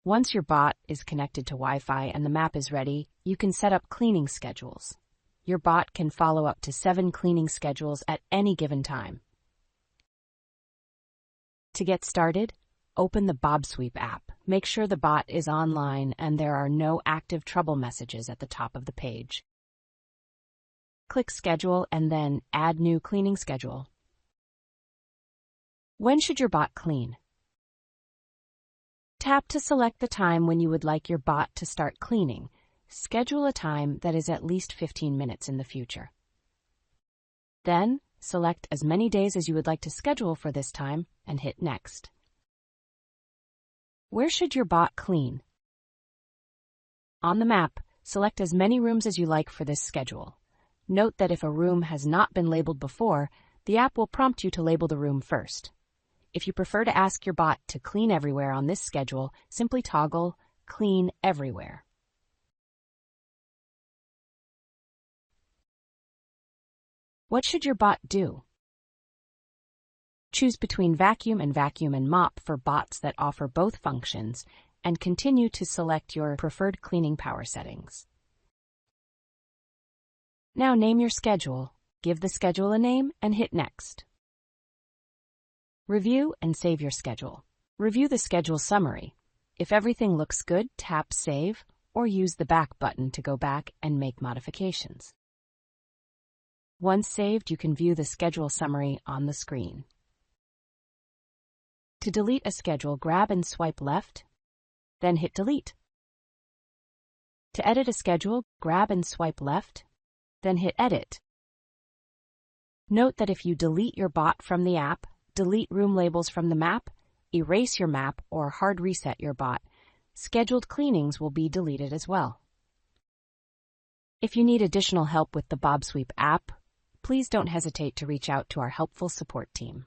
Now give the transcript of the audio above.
Once your bot is connected to Wi-Fi and the map is ready, you can set up cleaning schedules. Your bot can follow up to 7 cleaning schedules at any given time. To get started, open the bObsweep app. Make sure the bot is online and there are no active trouble messages at the top of the page. Click Schedule and then Add New Cleaning Schedule. When should your bot clean? Tap to select the time when you would like your bot to start cleaning. Schedule a time that is at least 15 minutes in the future. Then, select as many days as you would like to schedule for this time and hit Next. Where should your bot clean? On the map, select as many rooms as you like for this schedule. Note that if a room has not been labeled before, the app will prompt you to label the room first. If you prefer to ask your bot to clean everywhere on this schedule, simply toggle Clean Everywhere. What should your bot do? Choose between vacuum and mop for bots that offer both functions, and continue to select your preferred cleaning power settings. Now name your schedule, give the schedule a name, and hit Next. Review and save your schedule. Review the schedule summary. If everything looks good, tap Save or use the Back button to go back and make modifications. Once saved, you can view the schedule summary on the screen. To delete a schedule, grab and swipe left, then hit Delete. To edit a schedule, grab and swipe left, then hit Edit. Note that if you delete your bot from the app, delete room labels from the map, erase your map, or hard reset your bot, scheduled cleanings will be deleted as well. If you need additional help with the bObsweep app, please don't hesitate to reach out to our helpful support team.